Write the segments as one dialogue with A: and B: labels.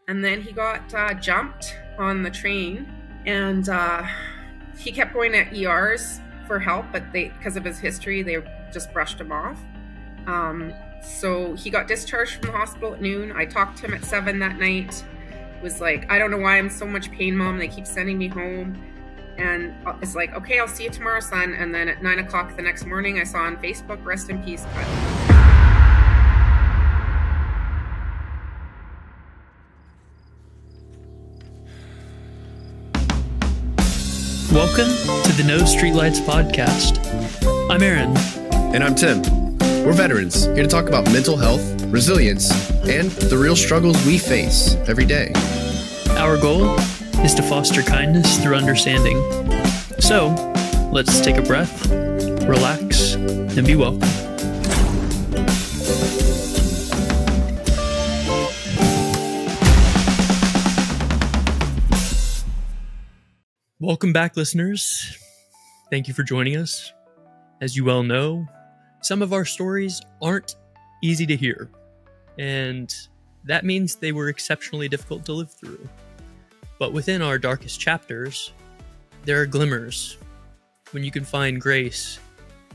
A: And then he got jumped on the train, and he kept going to ERs for help, but because of his history, they just brushed him off. So he got discharged from the hospital at noon. I talked to him at 7 that night. Was like, I don't know why I'm so much pain, Mom. They keep sending me home. And it's like, okay, I'll see you tomorrow, son. And then at 9 o'clock the next morning, I saw on Facebook, rest in peace, cut.
B: Welcome to the No Streetlights podcast. I'm Aaron.
C: And I'm Tim. We're veterans, here to talk about mental health, resilience, and the real struggles we face every day.
B: Our goal is to foster kindness through understanding. So, let's take a breath, relax, and be welcome. Welcome back, listeners. Thank you for joining us. As you well know, some of our stories aren't easy to hear, and that means they were exceptionally difficult to live through. But within our darkest chapters, there are glimmers when you can find grace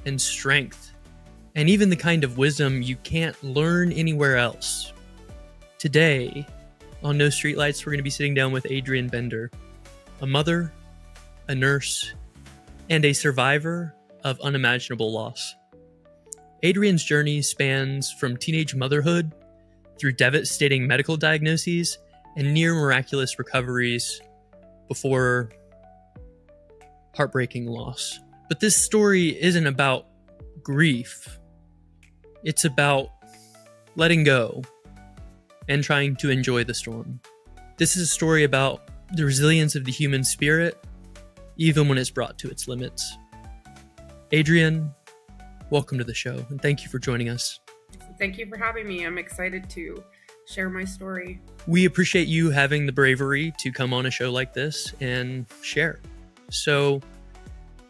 B: and strength, and even the kind of wisdom you can't learn anywhere else. Today, on No Streetlights, we're going to be sitting down with Adrienne Bender, a mother, a nurse, and a survivor of unimaginable loss. Adrienne's journey spans from teenage motherhood through devastating medical diagnoses and near miraculous recoveries before heartbreaking loss. But this story isn't about grief. It's about letting go and trying to enjoy the storm. This is a story about the resilience of the human spirit, even when it's brought to its limits. Adrienne, welcome to the show, and thank you for joining us.
A: Thank you for having me. I'm excited to share my story.
B: We appreciate you having the bravery to come on a show like this and share. So,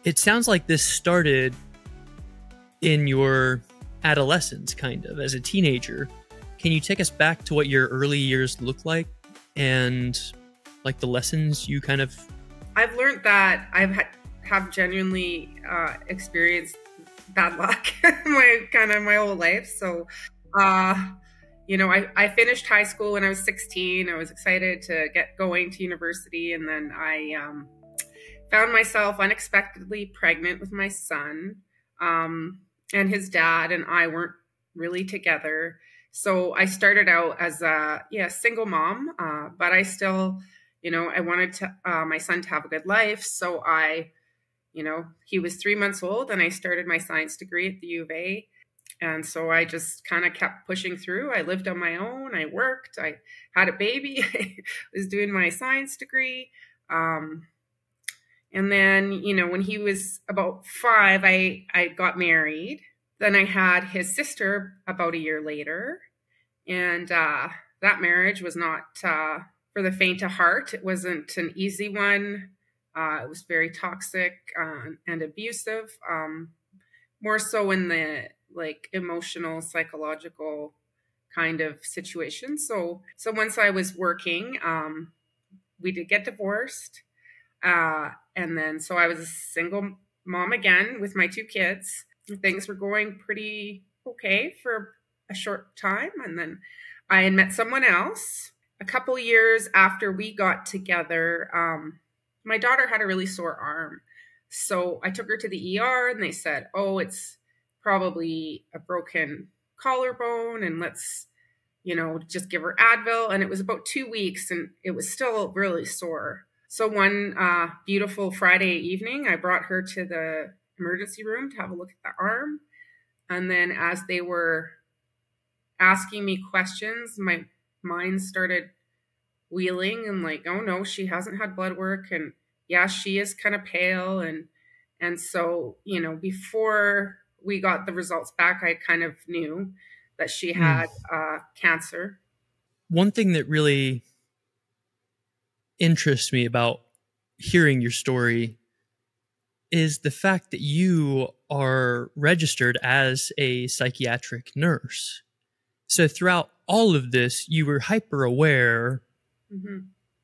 B: it sounds like this started in your adolescence, kind of, as a teenager. Can you take us back to what your early years looked like and like the lessons you kind of...
A: I've learned that have genuinely experienced bad luck my whole life. So, I finished high school when I was 16. I was excited to get going to university, and then I found myself unexpectedly pregnant with my son, and his dad and I weren't really together. So I started out as a single mom, but I still, I wanted my son to have a good life. So he was 3 months old and I started my science degree at the U of A. And so I just kind of kept pushing through. I lived on my own. I worked. I had a baby. I was doing my science degree. And then, when he was about 5, I got married. Then I had his sister about a year later. And that marriage was not for the faint of heart. It wasn't an easy one. It was very toxic and abusive, more so in the emotional, psychological kind of situation. So once I was working, we did get divorced. And then, so I was a single mom again with my 2 kids. Things were going pretty okay for a short time. And then I had met someone else a couple years after we got together. My daughter had a really sore arm. So I took her to the ER and they said, oh, it's probably a broken collarbone and let's, just give her Advil. And it was about 2 weeks and it was still really sore. So one beautiful Friday evening, I brought her to the emergency room to have a look at the arm. And then as they were asking me questions, my mind started wheeling and oh no, she hasn't had blood work, and yeah, she is kind of pale, and so before we got the results back, I kind of knew that she had cancer.
B: One thing that really interests me about hearing your story is the fact that you are registered as a psychiatric nurse. So throughout all of this, you were hyper aware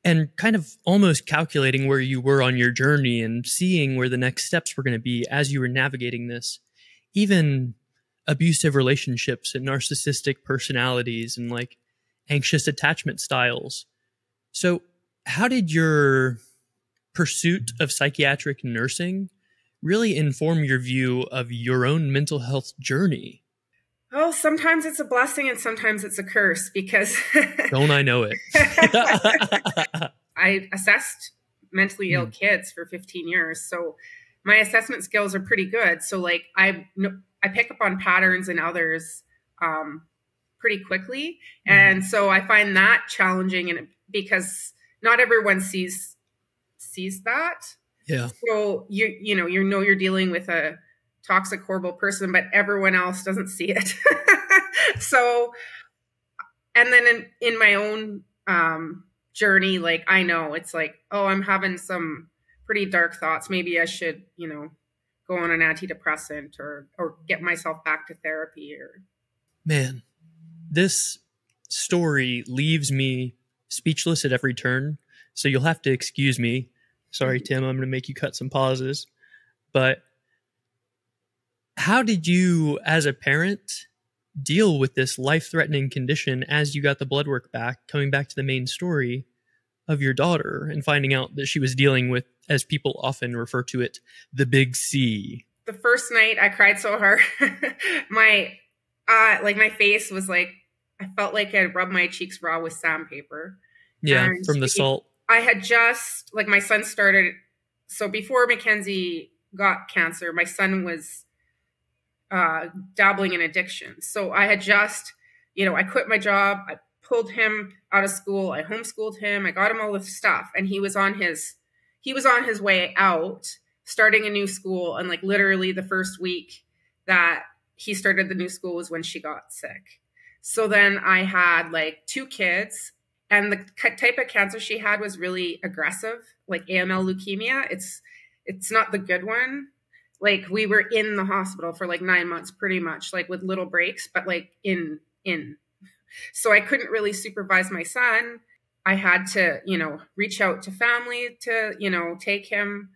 B: and kind of almost calculating where you were on your journey and seeing where the next steps were going to be as you were navigating this. Even abusive relationships and narcissistic personalities and like anxious attachment styles. So, how did your pursuit of psychiatric nursing really inform your view of your own mental health journey?
A: Oh, sometimes it's a blessing and sometimes it's a curse because
B: don't I know it?
A: I assessed mentally ill kids for 15 years. So my assessment skills are pretty good. So like I pick up on patterns in others pretty quickly. And so I find that challenging, and because not everyone sees that.
B: Yeah.
A: So you know you're dealing with a toxic, horrible person, but everyone else doesn't see it. So, and then in my own journey, like I know it's like, oh, I'm having some pretty dark thoughts. Maybe I should, go on an antidepressant or get myself back to therapy. Or
B: man, this story leaves me speechless at every turn. So you'll have to excuse me. Sorry, Tim, I'm going to make you cut some pauses. But how did you, as a parent, deal with this life-threatening condition as you got the blood work back, coming back to the main story of your daughter and finding out that she was dealing with, as people often refer to it, the big C?
A: The first night I cried so hard. my face was like, I felt like I rubbed my cheeks raw with sandpaper.
B: Yeah, from the salt.
A: I had just, my son started, so before Mackenzie got cancer, my son was dabbling in addiction. So I had just, I quit my job. I pulled him out of school. I homeschooled him. I got him all this stuff. And he was on his way out, starting a new school. And literally the first week that he started the new school was when she got sick. So then I had 2 kids, and the type of cancer she had was really aggressive, like AML leukemia. It's not the good one. We were in the hospital for 9 months, pretty much, with little breaks, but in. So I couldn't really supervise my son. I had to, reach out to family to, take him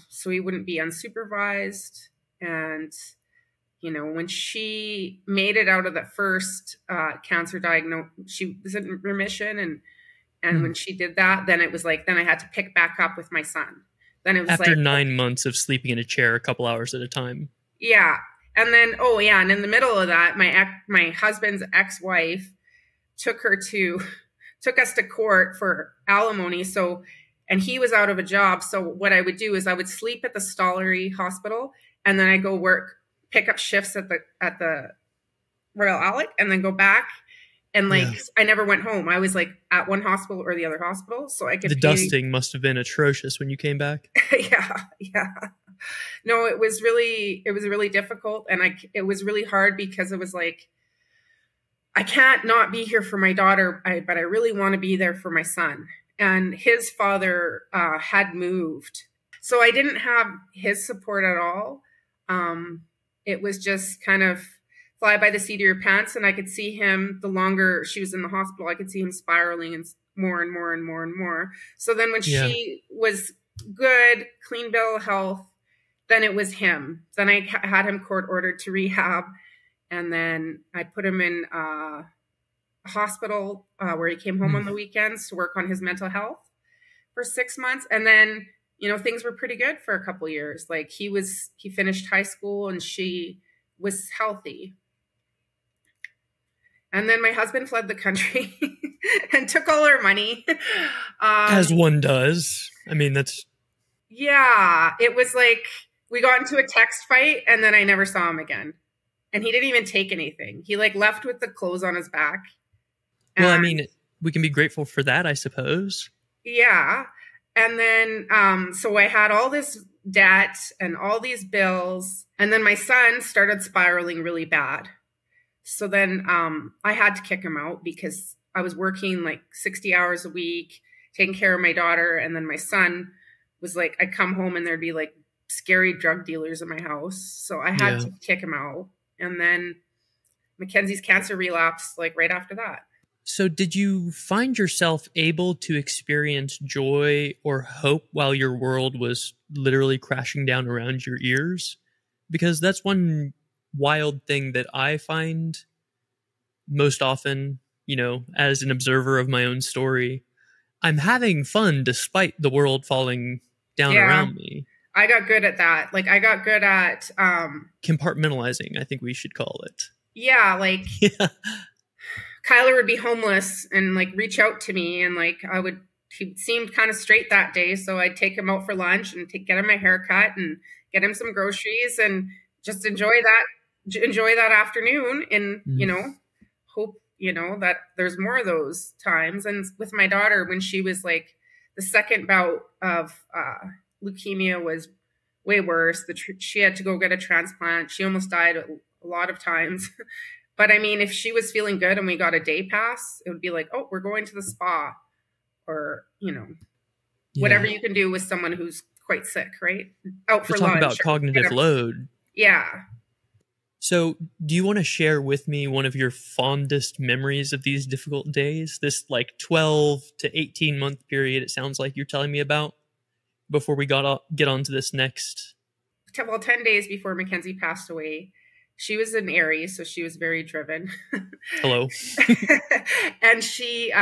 A: so he wouldn't be unsupervised. And, when she made it out of the first cancer diagnosis, she was in remission. And when she did that, then it was then I had to pick back up with my son. Then it was
B: after 9 months of sleeping in a chair a couple hours at a time.
A: Yeah. And then, and in the middle of that, my husband's ex-wife took us to court for alimony. So, and he was out of a job. So what I would do is I would sleep at the Stollery Hospital, and then I go pick up shifts at the Royal Alec, and then go back. And I never went home. I was at one hospital or the other hospital. So I could.
B: The dusting must have been atrocious when you came back.
A: Yeah. No, it was really difficult. And it was really hard because it was I can't not be here for my daughter, but I really want to be there for my son. And his father had moved. So I didn't have his support at all. It was just kind of fly by the seat of your pants. And I could see him, the longer she was in the hospital, I could see him spiraling and more and more and more and more. So then when she was good, clean bill of health, then it was him. Then I had him court ordered to rehab. And then I put him in a hospital where he came home on the weekends to work on his mental health for 6 months. And then, things were pretty good for a couple of years. He finished high school and she was healthy. And then my husband fled the country and took all our money.
B: As one does. I mean, that's...
A: Yeah, it was we got into a text fight, and then I never saw him again. And he didn't even take anything. He left with the clothes on his back.
B: Well, I mean, we can be grateful for that, I suppose.
A: Yeah. And then, so I had all this debt and all these bills. And then my son started spiraling really bad. So then I had to kick him out because I was working 60 hours a week, taking care of my daughter. And then my son was I'd come home and there'd be scary drug dealers in my house. So I had to kick him out. And then Mackenzie's cancer relapsed right after that.
B: So did you find yourself able to experience joy or hope while your world was literally crashing down around your ears? Because that's one wild thing that I find most often, as an observer of my own story. I'm having fun despite the world falling down
A: Yeah.
B: around me.
A: I got good at that. Like I got good at
B: Compartmentalizing, I think we should call it.
A: Yeah, like
B: Yeah.
A: Kyler would be homeless and like reach out to me, and like he seemed kind of straight that day, so I'd take him out for lunch and get him a haircut and get him some groceries and just enjoy that afternoon, and hope that there's more of those times. And with my daughter, when she was like, the second bout of leukemia was way worse. She had to go get a transplant. She almost died a lot of times. But I mean, if she was feeling good and we got a day pass, it would be like, oh, we're going to the spa, or, whatever you can do with someone who's quite sick, right? Out for lunch.
B: Talk about cognitive load.
A: Yeah.
B: So do you want to share with me one of your fondest memories of these difficult days? This like 12 to 18 month period, it sounds like you're telling me about, before we get on to this next.
A: Well, 10 days before Mackenzie passed away. She was an Aries, so she was very driven.
B: Hello.
A: And she,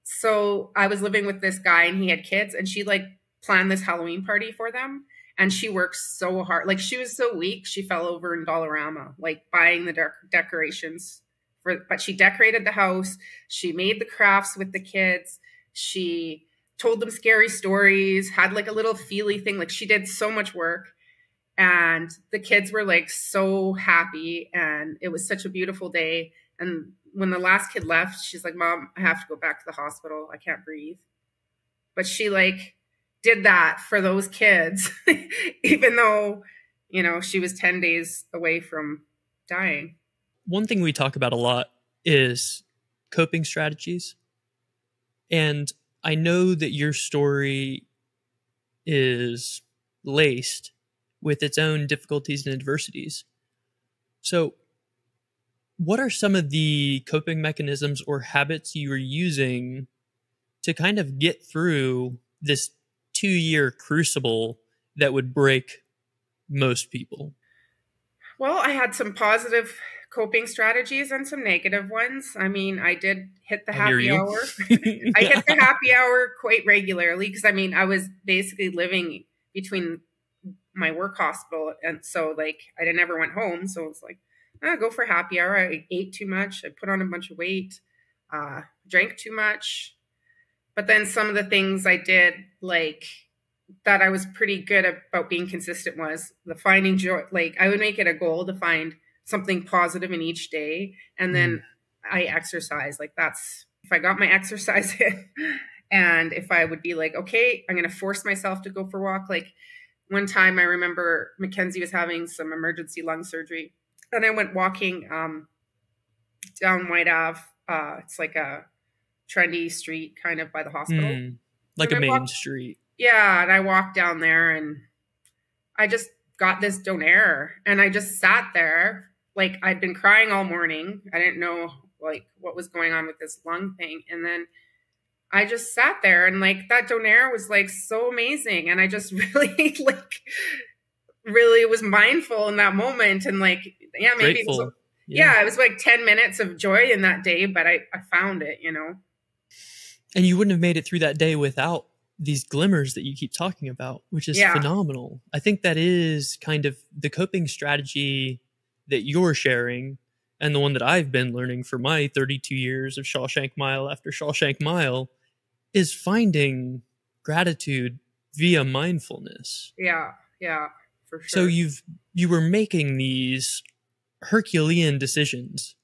A: so I was living with this guy and he had kids, and she like planned this Halloween party for them. And she worked so hard. Like she was so weak, she fell over in Dollarama, like buying the decorations but she decorated the house. She made the crafts with the kids. She told them scary stories, had like a little feely thing. Like she did so much work. And the kids were like so happy, and it was such a beautiful day. And when the last kid left, she's like, Mom, I have to go back to the hospital. I can't breathe. But she like did that for those kids, even though, she was 10 days away from dying.
B: One thing we talk about a lot is coping strategies. And I know that your story is laced with its own difficulties and adversities. So what are some of the coping mechanisms or habits you are using to kind of get through this 2-year crucible that would break most people?
A: Well, I had some positive coping strategies and some negative ones. I mean, I did hit the happy hour. I hit the happy hour quite regularly because, I was basically living between my work hospital, and so like I never went home, so it was like, go for happy hour. I ate too much, I put on a bunch of weight, drank too much. But then some of the things I did, like that I was pretty good about being consistent, was the finding joy. Like I would make it a goal to find something positive in each day, and then I exercise. Like that's, if I got my exercise in, and if I would be like, okay, I'm going to force myself to go for a walk. Like one time I remember Mackenzie was having some emergency lung surgery, and I went walking down White Ave. It's like a trendy street kind of by the hospital.
B: Like a main street.
A: Yeah, and I walked down there and I just got this donaire, and I just sat there. Like I'd been crying all morning. I didn't know like what was going on with this lung thing. And then I just sat there, and like that donaire was like so amazing. And I just really really was mindful in that moment. And like, yeah, maybe it was, it was like 10 minutes of joy in that day, but I found it,
B: And you wouldn't have made it through that day without these glimmers that you keep talking about, which is phenomenal. I think that is kind of the coping strategy that you're sharing, and the one that I've been learning for my 32 years of Shawshank Mile after Shawshank Mile, is finding gratitude via mindfulness.
A: Yeah, for sure.
B: So you were making these Herculean decisions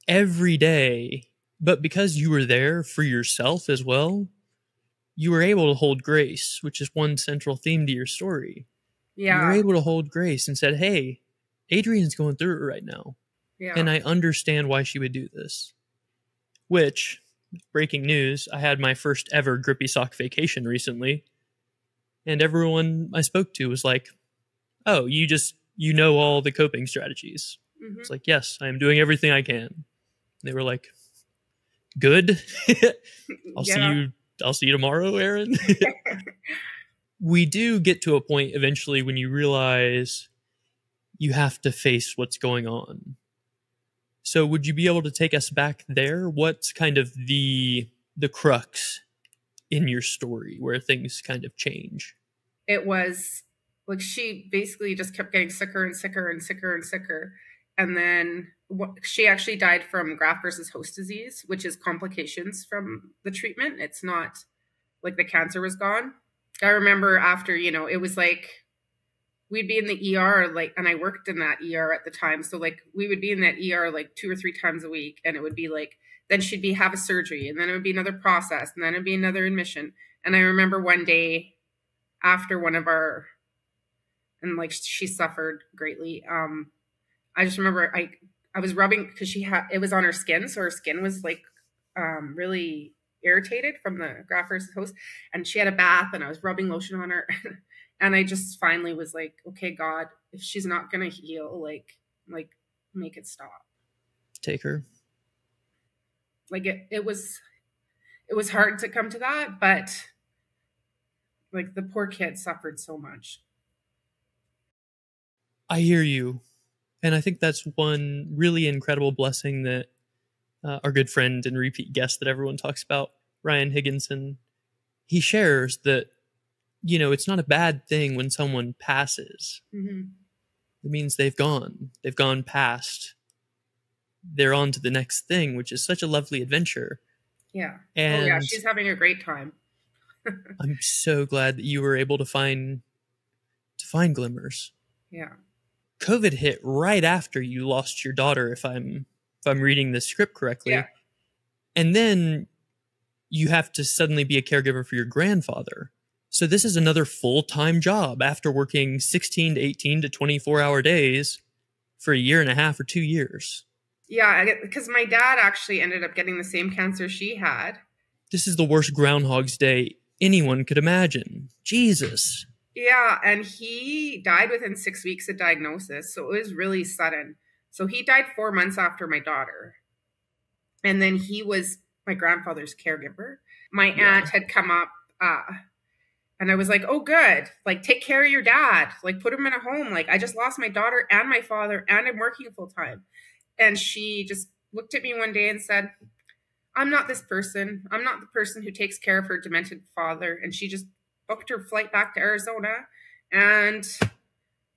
B: every day, but because you were there for yourself as well, you were able to hold grace, which is one central theme to your story.
A: Yeah.
B: You were able to hold grace and said, hey, Adrienne's going through it right now.
A: Yeah.
B: And I understand why she would do this. Which, breaking news, I had my first ever grippy sock vacation recently. And everyone I spoke to was like, oh, you know all the coping strategies. Mm-hmm. It's like, yes, I am doing everything I can. They were like, good. I'll
A: Yeah.
B: see you tomorrow, Aaron. We do get to a point eventually when you realize you have to face what's going on. So would you be able to take us back there? What's kind of the crux in your story where things kind of change?
A: It was like she basically just kept getting sicker and sicker and sicker and sicker. And then she actually died from graft versus host disease, which is complications from the treatment. It's not like the cancer was gone. I remember after, it was like we'd be in the ER, like, and I worked in that ER at the time. So like we would be in that ER like 2 or 3 times a week. And it would be like, then she'd have a surgery, and then it would be another process, and then it'd be another admission. And I remember one day after one of our, and like she suffered greatly. I just remember I was rubbing, because it was on her skin. So her skin was like really irritated from the graft versus host, and she had a bath, and I was rubbing lotion on her. And I just finally was like, okay, God, if she's not going to heal, like make it stop.
B: Take her.
A: Like it was hard to come to that, but like the poor kid suffered so much.
B: I hear you. And I think that's one really incredible blessing that our good friend and repeat guest that everyone talks about, Ryan Higginson, he shares that, it's not a bad thing when someone passes.
A: Mm-hmm.
B: It means they've gone past. They're on to the next thing, which is such a lovely adventure.
A: Yeah.
B: And
A: she's having a great time.
B: I'm so glad that you were able to find glimmers.
A: Yeah.
B: COVID hit right after you lost your daughter, if I'm reading the script correctly.
A: Yeah.
B: And then you have to suddenly be a caregiver for your grandfather. So this is another full-time job after working 16 to 18 to 24-hour days for 1.5 or 2 years.
A: Yeah, because my dad actually ended up getting the same cancer she had.
B: This is the worst Groundhog's Day anyone could imagine. Jesus.
A: Yeah, and he died within 6 weeks of diagnosis, so it was really sudden. So he died 4 months after my daughter. And then he was my grandfather's caregiver. My aunt had come up, and I was like, oh, good. Like, take care of your dad. Like, put him in a home. Like, I just lost my daughter and my father, and I'm working full time. And she just looked at me one day and said, I'm not this person. I'm not the person who takes care of her demented father. And she just booked her flight back to Arizona. And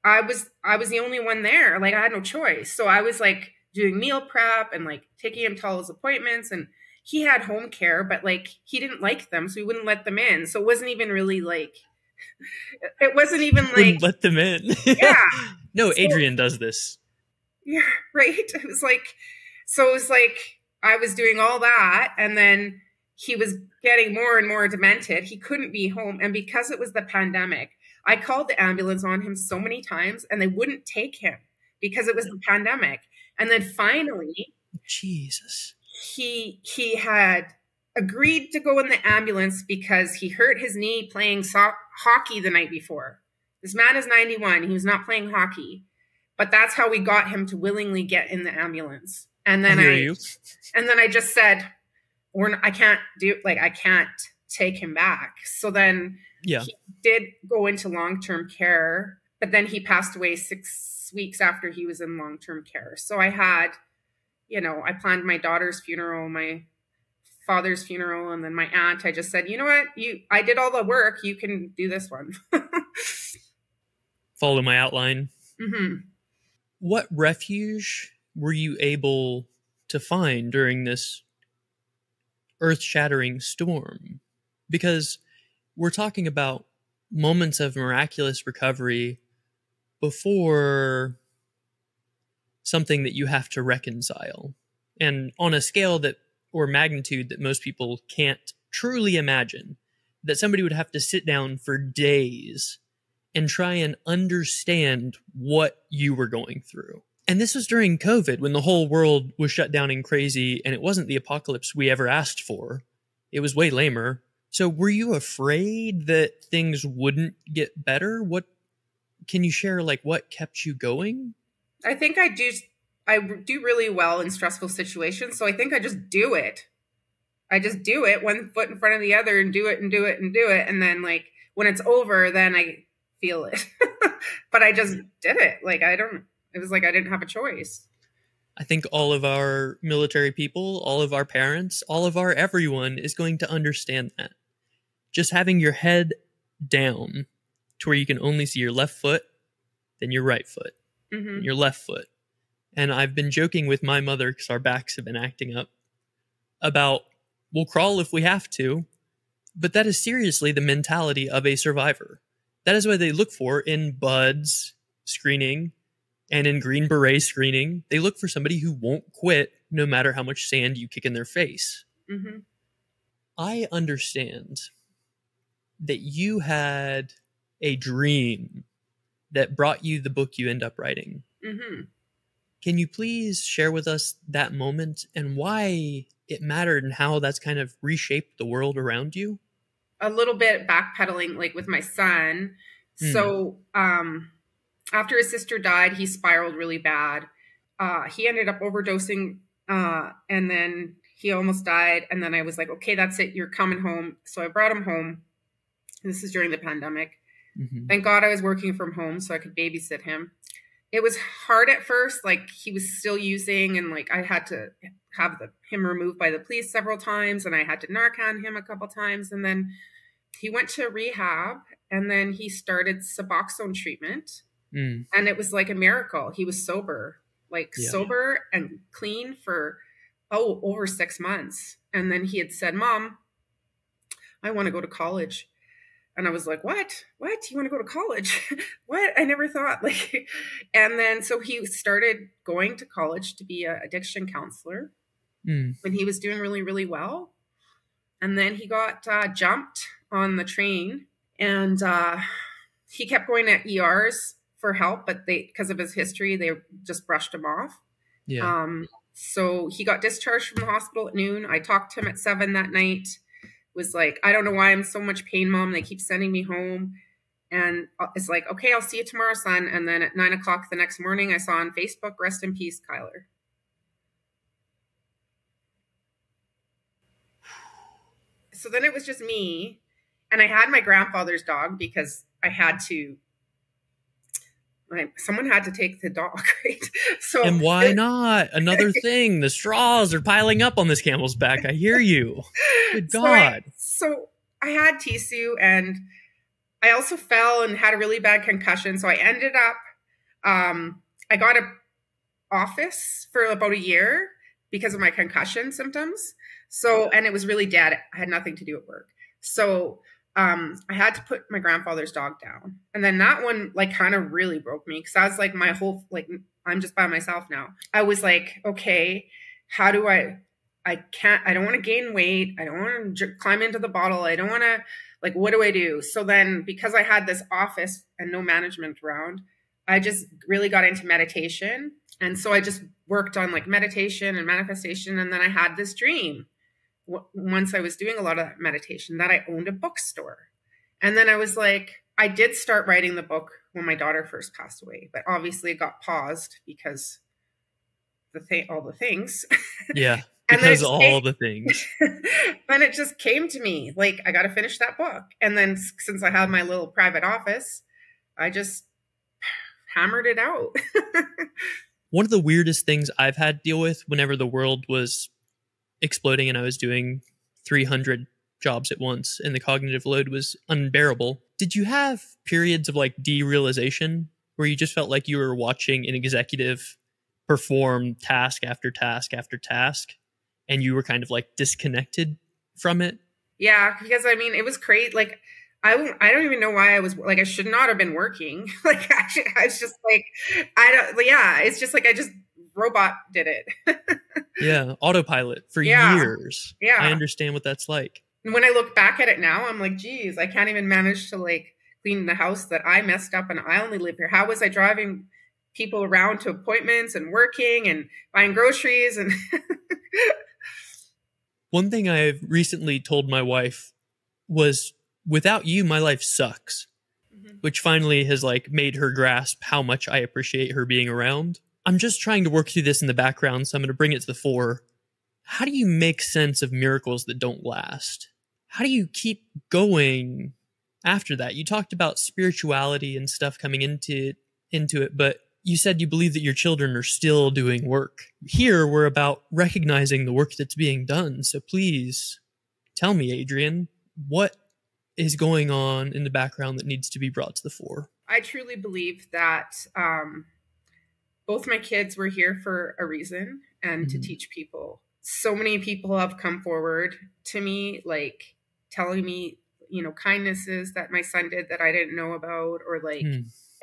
A: I was the only one there. Like, I had no choice. So I was like doing meal prep and like taking him to all his appointments. And he had home care, but like he didn't like them, so he wouldn't let them in. So it wasn't even really like, it wasn't even like,
B: wouldn't let them in.
A: Yeah.
B: No, Adrienne does this.
A: Yeah, right. It was like, I was doing all that, and then he was getting more and more demented. He couldn't be home. And because it was the pandemic, I called the ambulance on him so many times, and they wouldn't take him because it was the pandemic. And then finally,
B: Jesus,
A: he had agreed to go in the ambulance because he hurt his knee playing hockey the night before. This man is 91. He was not playing hockey. But that's how we got him to willingly get in the ambulance. And then I just said, I can't take him back. So then he did go into long-term care, but then he passed away 6 weeks after he was in long-term care. So I had, I planned my daughter's funeral, my father's funeral, and then my aunt. I just said, you know what? I did all the work. You can do this one.
B: Follow my outline.
A: Mm-hmm.
B: What refuge were you able to find during this earth-shattering storm? Because we're talking about moments of miraculous recovery before something that you have to reconcile. And on a scale or magnitude that most people can't truly imagine, that somebody would have to sit down for days and try and understand what you were going through. And this was during COVID, when the whole world was shut down and crazy, and it wasn't the apocalypse we ever asked for. It was way lamer. So were you afraid that things wouldn't get better? What can you share, like what kept you going?
A: I think I do. I do really well in stressful situations. So I think I just do it. I just do it one foot in front of the other and do it and do it and do it. And then like when it's over, then I feel it. But I just did it. Like it was like I didn't have a choice.
B: I think all of our military people, all of our parents, all of our everyone is going to understand that. Just having your head down to where you can only see your left foot, then your right foot, your left foot. And I've been joking with my mother, because our backs have been acting up, about we'll crawl if we have to, but that is seriously the mentality of a survivor. That is what they look for in BUDS screening and in Green Beret screening. They look for somebody who won't quit no matter how much sand you kick in their face. Mm-hmm. I understand that you had a dream that brought you the book you end up writing. Mm-hmm. Can you please share with us that moment and why it mattered and how that's kind of reshaped the world around you?
A: A little bit backpedaling, like with my son. So after his sister died, he spiraled really bad. He ended up overdosing and then he almost died. And then I was like, okay, that's it. You're coming home. So I brought him home. This is during the pandemic. Mm-hmm. Thank God I was working from home so I could babysit him. It was hard at first. Like he was still using and like I had to have him removed by the police several times and I had to Narcan him a couple times. And then he went to rehab and then he started Suboxone treatment. And it was like a miracle. He was sober, sober and clean for, over 6 months. And then he had said, Mom, I want to go to college. And I was like, what? You want to go to college? What? I never thought and then, so he started going to college to be an addiction counselor and he was doing really, really well. And then he got jumped on the train and he kept going to ERs for help, but because of his history, they just brushed him off. Yeah. So he got discharged from the hospital at noon. I talked to him at 7 that night. Was like, I don't know why I'm in so much pain, Mom. They keep sending me home. And it's like, okay, I'll see you tomorrow, son. And then at 9 o'clock the next morning, I saw on Facebook, rest in peace, Kyler. So then it was just me. And I had my grandfather's dog because I had to, someone had to take the dog, right? So,
B: and why not? Another thing, the straws are piling up on this camel's back. I hear you. Good God.
A: So I had Tisu and I also fell and had a really bad concussion. So I ended up, I got an office for about a year because of my concussion symptoms. So, and it was really dead. I had nothing to do at work. So I had to put my grandfather's dog down. And then that one kind of really broke me because I was like my whole, I'm just by myself now. I was like, okay, how do I don't want to gain weight. I don't want to climb into the bottle. I don't want to what do I do? So then because I had this office and no management around, I just really got into meditation. And so I just worked on meditation and manifestation. And then I had this dream once I was doing a lot of meditation that I owned a bookstore. And then I was like, I did start writing the book when my daughter first passed away, but obviously it got paused because all the things.
B: Yeah. Because all the things.
A: Then it just came to me, I got to finish that book. And then since I had my little private office, I just hammered it out.
B: One of the weirdest things I've had to deal with whenever the world was exploding and I was doing 300 jobs at once and the cognitive load was unbearable. Did you have periods of derealization where you just felt like you were watching an executive perform task after task after task and you were kind of disconnected from it?
A: Yeah, because it was crazy. I don't even know why I was I should not have been working. I was just it's just I just robot did it.
B: Yeah, autopilot for years.
A: Yeah,
B: I understand what that's like.
A: And when I look back at it now, I'm like, geez, I can't even manage to clean the house that I messed up and I only live here. How was I driving people around to appointments and working and buying groceries? And
B: one thing I've recently told my wife was, without you, my life sucks, which finally has made her grasp how much I appreciate her being around. I'm just trying to work through this in the background, so I'm going to bring it to the fore. How do you make sense of miracles that don't last? How do you keep going after that? You talked about spirituality and stuff coming into it, but you said you believe that your children are still doing work. Here, we're about recognizing the work that's being done. So please tell me, Adrienne, what is going on in the background that needs to be brought to the fore?
A: I truly believe that both my kids were here for a reason and to teach people. So many people have come forward to me, like telling me, kindnesses that my son did that I didn't know about, or like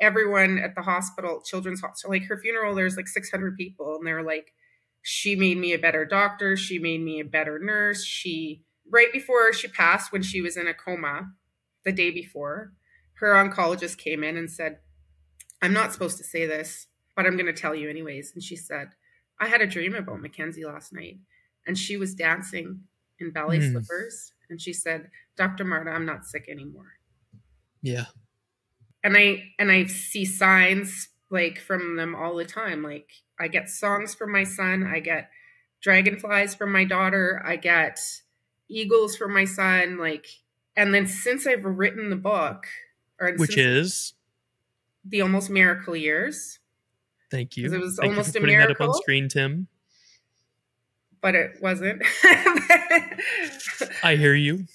A: everyone at the hospital, children's hospital, like her funeral, there's like 600 people. And they were like, she made me a better doctor. She made me a better nurse. Right before she passed, when she was in a coma, the day before, her oncologist came in and said, I'm not supposed to say this, but I'm going to tell you anyways. And she said, I had a dream about Mackenzie last night, and she was dancing in ballet slippers. And she said, Dr. Marta, I'm not sick anymore.
B: Yeah.
A: And I see signs like from them all the time. Like I get songs from my son. I get dragonflies from my daughter. I get eagles from my son. And then since I've written the book,
B: which is
A: The Almost Miracle Years.
B: Thank you.
A: Because it was
B: Thank
A: almost
B: you for
A: a
B: putting
A: miracle.
B: that up on screen, Tim.
A: But it wasn't.
B: I hear you.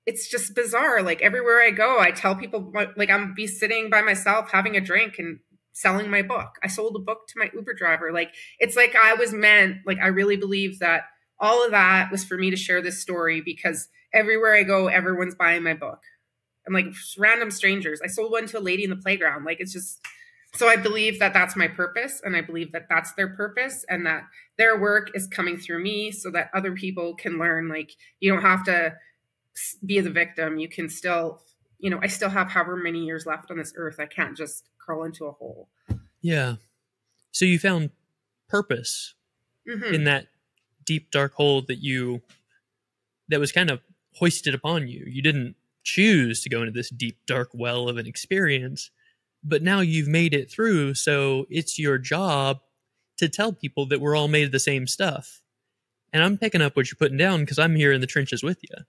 A: It's just bizarre. Like everywhere I go, I tell people, like I'm be sitting by myself having a drink and selling my book. I sold a book to my Uber driver. Like it's like I was meant, like I really believe that all of that was for me to share this story, because everywhere I go, everyone's buying my book. And like random strangers. I sold one to a lady in the playground. Like it's just, so I believe that that's my purpose, and I believe that that's their purpose, and that their work is coming through me so that other people can learn. Like you don't have to be the victim. You can still, I still have however many years left on this earth. I can't just crawl into a hole.
B: Yeah. So you found purpose in that deep, dark hole that was kind of hoisted upon you. You didn't choose to go into this deep, dark well of an experience, but now you've made it through. So it's your job to tell people that we're all made of the same stuff. And I'm picking up what you're putting down because I'm here in the trenches with you.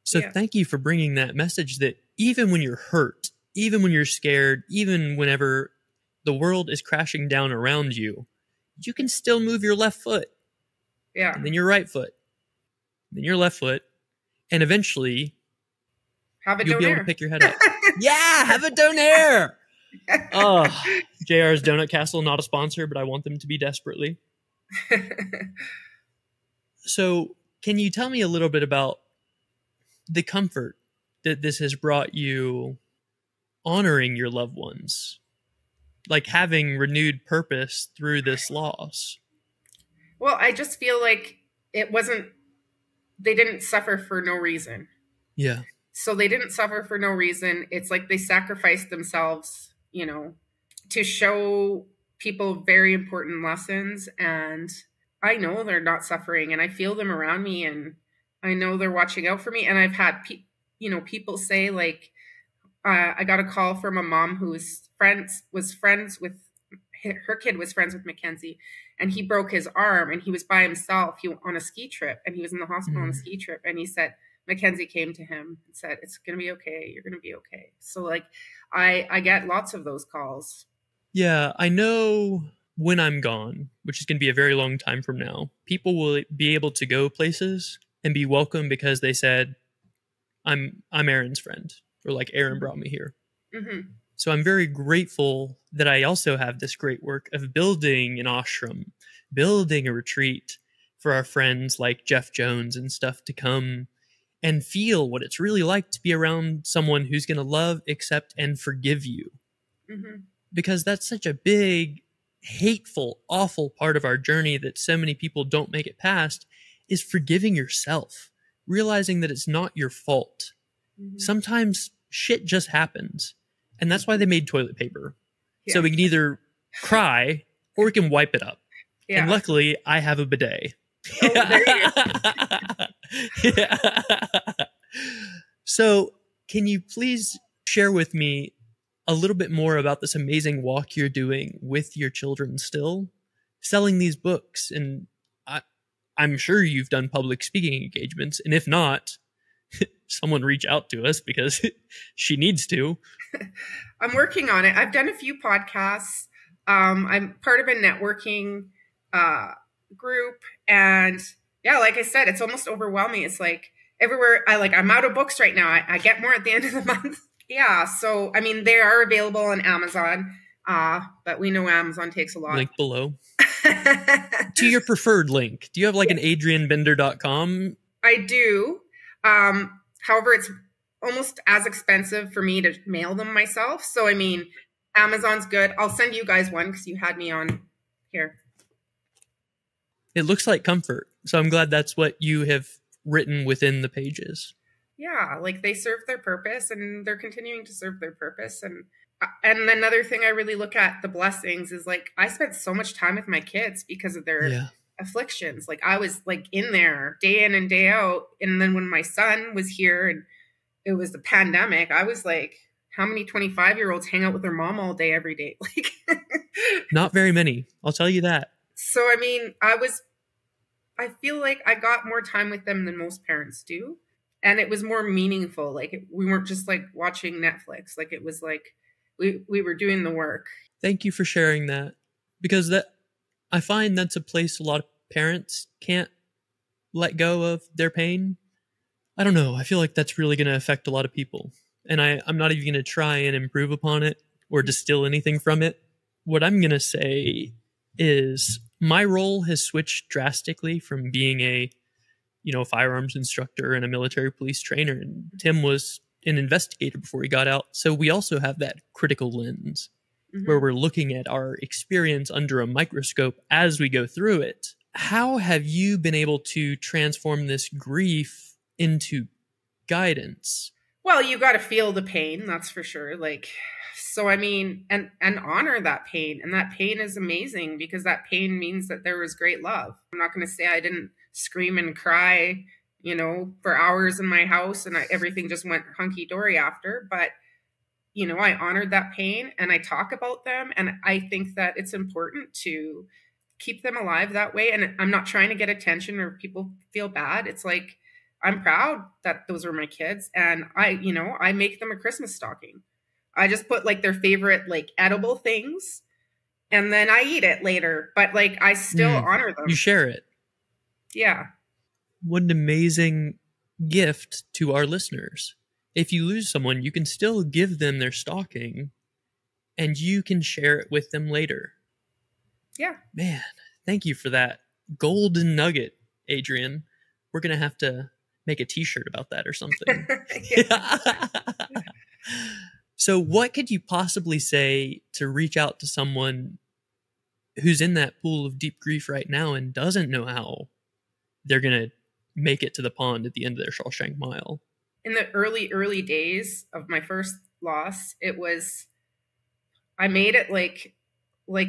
B: So Thank you for bringing that message that even when you're hurt, even when you're scared, even whenever the world is crashing down around you, you can still move your left foot.
A: Yeah.
B: And then your right foot. Then your left foot. And eventually you'll be able to pick your head up. Yeah, have a donaire. Oh, JR's Donut Castle, not a sponsor, but I want them to be desperately. So can you tell me a little bit about the comfort that this has brought you, honoring your loved ones, like having renewed purpose through this loss?
A: Well, I just feel like they didn't suffer for no reason.
B: Yeah.
A: So they didn't suffer for no reason. It's like they sacrificed themselves, to show people very important lessons. And I know they're not suffering, and I feel them around me, and I know they're watching out for me. And I've had, people say like, I got a call from a mom who was friends with, her kid was friends with Mackenzie, and he broke his arm, and he was by himself on a ski trip, and he was in the hospital on a ski trip. And he said, Mackenzie came to him and said, it's going to be okay. You're going to be okay. So like, I get lots of those calls.
B: Yeah. I know when I'm gone, which is going to be a very long time from now, people will be able to go places and be welcome because they said, I'm Aaron's friend, or like Aaron brought me here. Mm-hmm. So I'm very grateful that I also have this great work of building an ashram, building a retreat for our friends like Jeff Jones and stuff to come and feel what it's really like to be around someone who's going to love, accept, and forgive you. Mm-hmm. Because that's such a big, hateful, awful part of our journey that so many people don't make it past, is forgiving yourself, realizing that it's not your fault. Mm-hmm. Sometimes shit just happens. And that's why they made toilet paper. Yeah. So we can either cry or we can wipe it up. Yeah. And luckily, I have a bidet. Oh, there you go. Yeah. So can you please share with me a little bit more about this amazing walk you're doing with your children still? selling these books. And I'm sure you've done public speaking engagements. And if not, someone reach out to us because she needs to.
A: I'm working on it. I've done a few podcasts. I'm part of a networking group. And yeah, like I said, it's almost overwhelming. It's like everywhere I'm out of books right now. I get more at the end of the month. Yeah. So, I mean, they are available on Amazon. But we know Amazon takes a lot.
B: Link below. To your preferred link. Do you have like an adriennebender.com?
A: I do. However, it's almost as expensive for me to mail them myself. So, I mean, Amazon's good. I'll send you guys one because you had me on here.
B: It looks like comfort. So I'm glad that's what you have written within the pages.
A: Yeah, like they serve their purpose and they're continuing to serve their purpose. And another thing I really look at the blessings is like I spent so much time with my kids because of their afflictions. Like I was like in there day in and day out. And then when my son was here and it was the pandemic, I was like, how many 25-year-olds hang out with their mom all day, every day? Like,
B: not very many. I'll tell you that.
A: So, I mean, I feel like I got more time with them than most parents do. And it was more meaningful. Like we weren't just like watching Netflix. Like it was like we were doing the work.
B: Thank you for sharing that, because I find that's a place a lot of parents can't let go of their pain. I don't know. I feel like that's really going to affect a lot of people. And I'm not even going to try and improve upon it or distill anything from it. What I'm going to say is my role has switched drastically from being a firearms instructor and a military police trainer. And Tim was an investigator before he got out. So we also have that critical lens where we're looking at our experience under a microscope as we go through it. How have you been able to transform this grief into guidance?
A: Well, you got to feel the pain, that's for sure. Like, so I mean, and honor that pain. And that pain is amazing because that pain means that there was great love. I'm not going to say I didn't scream and cry, for hours in my house and everything just went hunky-dory after. But, I honored that pain and I talk about them. And I think that it's important to keep them alive that way. And I'm not trying to get attention or people feel bad. It's like, I'm proud that those were my kids. And I make them a Christmas stocking. I just put like their favorite, like edible things and then I eat it later. But like, I still honor them.
B: You share it.
A: Yeah.
B: What an amazing gift to our listeners. If you lose someone, you can still give them their stocking and you can share it with them later.
A: Yeah.
B: Man, thank you for that golden nugget, Adrienne. We're going to have to make a t-shirt about that or something. So what could you possibly say to reach out to someone who's in that pool of deep grief right now and doesn't know how they're going to make it to the pond at the end of their Shawshank Mile?
A: In the early days of my first loss, I made it like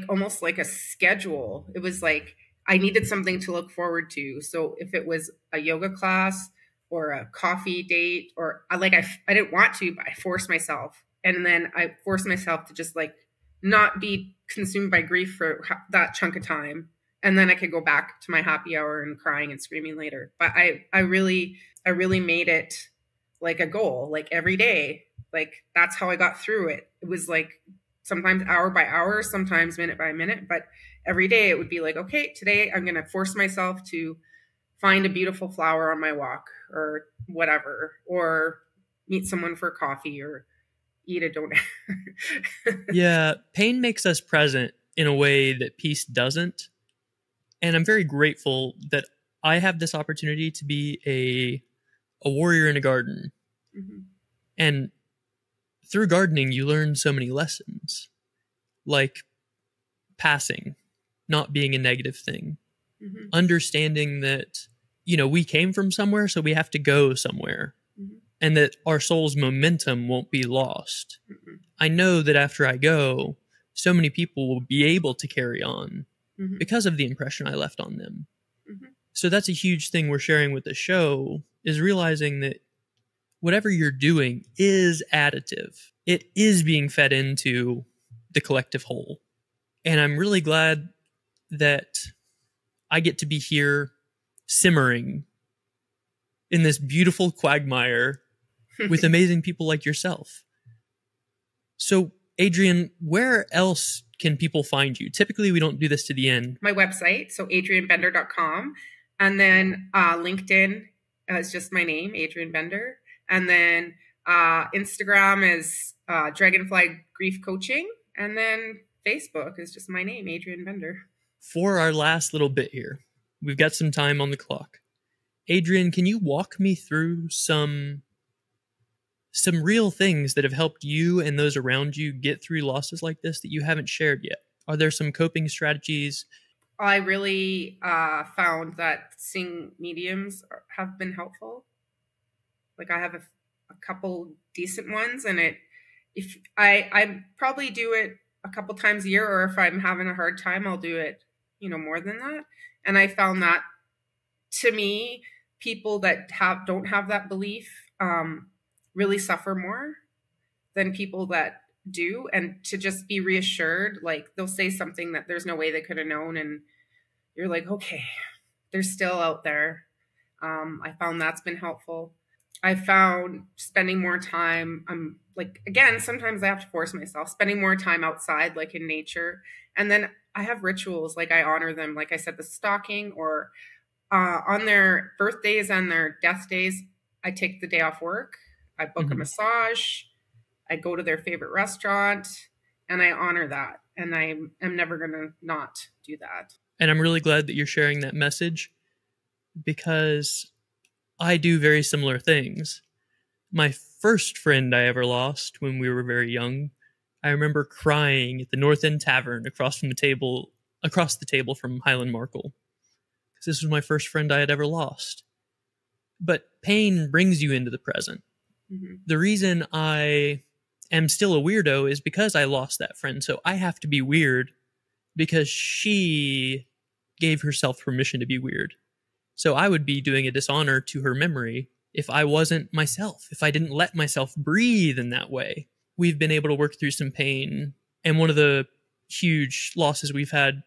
A: almost like a schedule. It was like I needed something to look forward to. So if it was a yoga class or a coffee date, or I didn't want to, but I forced myself. And then I forced myself to just like not be consumed by grief for that chunk of time. And then I could go back to my happy hour and crying and screaming later. But I really made it like a goal, like every day. Like that's how I got through it. It was like sometimes hour by hour, sometimes minute by minute, but every day it would be like, okay, today I'm going to force myself to find a beautiful flower on my walk or whatever, or meet someone for coffee or eat a donut.
B: Yeah, pain makes us present in a way that peace doesn't. And I'm very grateful that I have this opportunity to be a warrior in a garden. Mm-hmm. And through gardening, you learn so many lessons, like passing, not being a negative thing, understanding that, we came from somewhere, so we have to go somewhere, and that our soul's momentum won't be lost. I know that after I go, so many people will be able to carry on because of the impression I left on them. So that's a huge thing we're sharing with the show, is realizing that whatever you're doing is additive. It is being fed into the collective whole. And I'm really glad that I get to be here simmering in this beautiful quagmire with amazing people like yourself. So, Adrienne, where else can people find you? Typically, we don't do this to the end.
A: My website, so adriennebender.com. And then LinkedIn is just my name, Adrienne Bender. And then Instagram is Dragonfly Grief Coaching. And then Facebook is just my name, Adrienne Bender.
B: For our last little bit here, we've got some time on the clock. Adrienne, can you walk me through some real things that have helped you and those around you get through losses like this that you haven't shared yet? Are there some coping strategies?
A: I really found that seeing mediums have been helpful. Like I have a couple decent ones, and if I probably do it a couple times a year, or if I'm having a hard time, I'll do it, more than that. And I found that, to me, people that don't have that belief really suffer more than people that do. And to just be reassured, like they'll say something that there's no way they could have known, and you're like, okay, they're still out there. I found that's been helpful. I found spending more time, again, sometimes I have to force myself, spending more time outside, like in nature. And then I have rituals, like I honor them. Like I said, the stalking, or on their birthdays and their death days, I take the day off work. I book a massage. I go to their favorite restaurant, and I honor that. And I am never going to not do that.
B: And I'm really glad that you're sharing that message, because I do very similar things. My first friend I ever lost when we were very young, I remember crying at the North End Tavern across the table from Highland Markle, because this was my first friend I had ever lost. But pain brings you into the present. Mm-hmm. The reason I am still a weirdo is because I lost that friend. So I have to be weird because she gave herself permission to be weird. So I would be doing a dishonor to her memory if I wasn't myself, if I didn't let myself breathe in that way. We've been able to work through some pain. And one of the huge losses we've had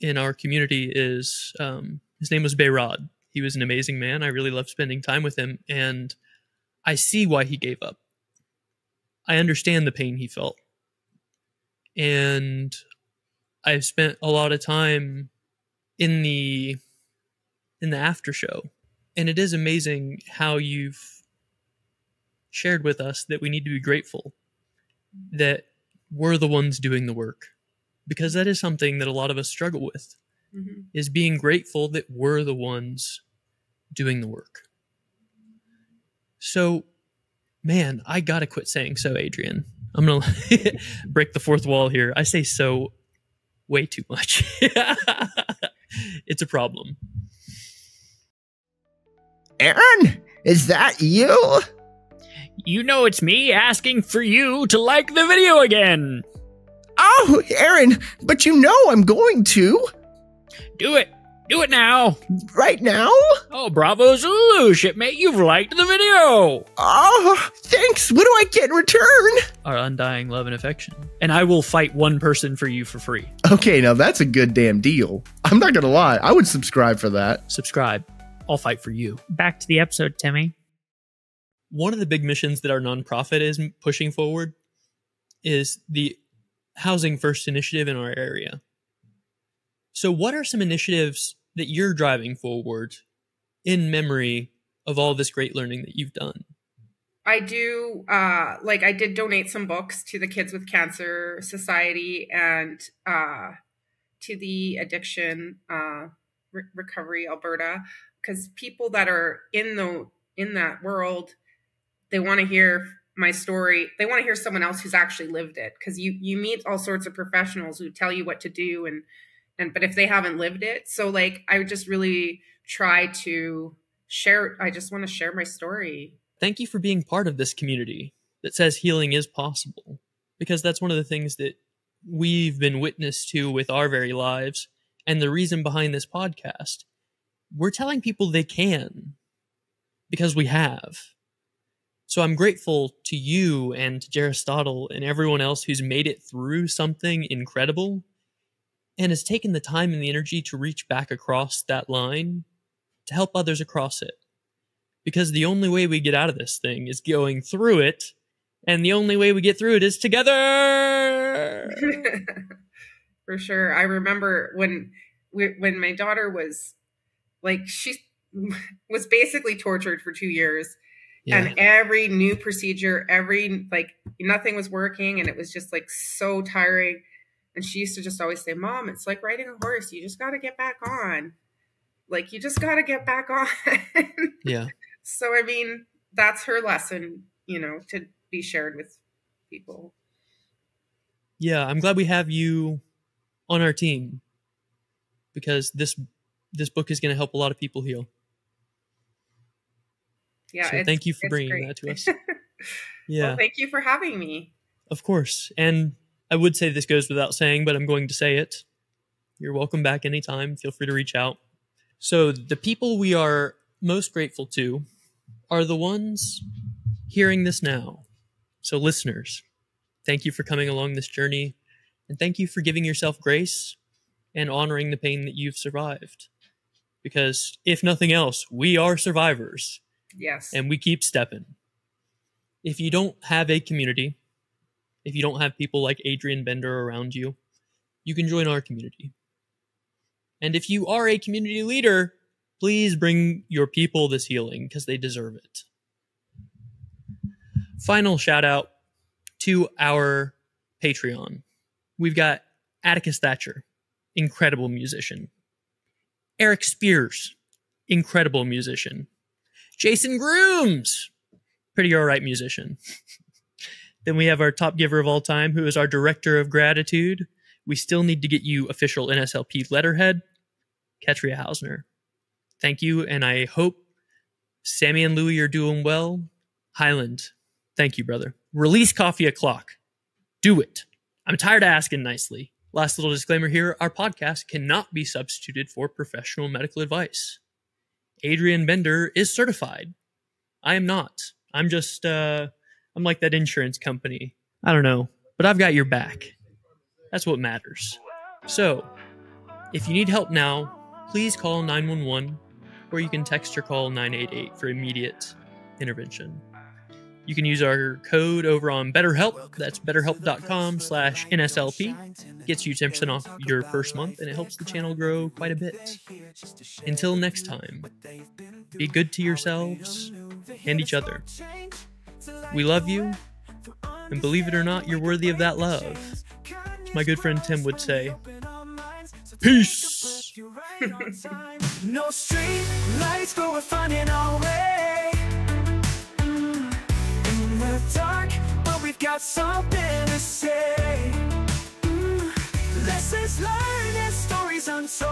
B: in our community is, his name was Behrad. He was an amazing man. I really loved spending time with him. And I see why he gave up. I understand the pain he felt. And I've spent a lot of time in the after show. And it is amazing how you've shared with us that we need to be grateful that we're the ones doing the work. Because that is something that a lot of us struggle with, is being grateful that we're the ones doing the work. So, man, I gotta quit saying so, Adrienne. I'm gonna break the fourth wall here. I say so way too much. It's a problem.
D: Aaron, is that you?
E: You know it's me asking for you to like the video again.
D: Oh, Aaron, but you know I'm going to.
E: Do it. Do it now.
D: Right now?
E: Oh, bravo Zulu, shipmate. You've liked the video.
D: Oh, thanks. What do I get in return?
B: Our undying love and affection.
E: And I will fight one person for you for free.
D: Okay, now that's a good damn deal. I'm not going to lie. I would subscribe for that.
B: Subscribe. I'll fight for you.
E: Back to the episode, Timmy.
B: One of the big missions that our nonprofit is pushing forward is the Housing First initiative in our area. So what are some initiatives that you're driving forward in memory of all this great learning that you've done?
A: I do, I did donate some books to the Kids with Cancer Society and to the Addiction Recovery Alberta, because people that are in that world, they want to hear my story. They want to hear someone else who's actually lived it, because you meet all sorts of professionals who tell you what to do, but if they haven't lived it, so I just really try to share. I just want to share my story.
B: Thank you for being part of this community that says healing is possible, because that's one of the things that we've been witness to with our very lives. And the reason behind this podcast, we're telling people they can, because we have. So I'm grateful to you and to Aristotle and everyone else who's made it through something incredible and has taken the time and the energy to reach back across that line to help others across it. Because the only way we get out of this thing is going through it, and the only way we get through it is together.
A: For sure. I remember when my daughter was like, she was basically tortured for 2 years. Yeah. And every new procedure, nothing was working, and it was just like so tiring. And she used to just always say, Mom, it's like riding a horse. You just got to get back on. Like, you just got to get back on.
B: Yeah.
A: So, I mean, that's her lesson, to be shared with people.
B: Yeah, I'm glad we have you on our team, because this book is going to help a lot of people heal.
A: Yeah.
B: So thank you for bringing that to us. Yeah.
A: Well, thank you for having me.
B: Of course. And I would say this goes without saying, but I'm going to say it. You're welcome back anytime. Feel free to reach out. So the people we are most grateful to are the ones hearing this now. So listeners, thank you for coming along this journey, and thank you for giving yourself grace and honoring the pain that you've survived. Because if nothing else, we are survivors.
A: Yes.
B: And we keep stepping. If you don't have a community, if you don't have people like Adrienne Bender around you, you can join our community. And if you are a community leader, please bring your people this healing, because they deserve it. Final shout out to our Patreon. We've got Atticus Thatcher, incredible musician. Eric Spears, incredible musician. Jason Grooms, pretty all right musician. Then we have our top giver of all time, who is our director of gratitude. We still need to get you official NSLP letterhead, Katria Hausner. Thank you, and I hope Sammy and Louie are doing well. Highland, thank you, brother. Release Coffee O'Clock. Do it. I'm tired of asking nicely. Last little disclaimer here, our podcast cannot be substituted for professional medical advice. Adrienne Bender is certified. I am not. I'm just, I'm like that insurance company. I don't know, but I've got your back. That's what matters. So, if you need help now, please call 911, or you can text or call 988 for immediate intervention. You can use our code over on BetterHelp. That's betterhelp.com/NSLP. Gets you 10% off your first month, and it helps the channel grow quite a bit. Until next time, be good to yourselves and each other. We love you, and believe it or not, you're worthy of that love. As my good friend Tim would say, peace!
F: No street lights, but we're finding our way. In the dark, but we've got something to say. Lessons learned and stories untold.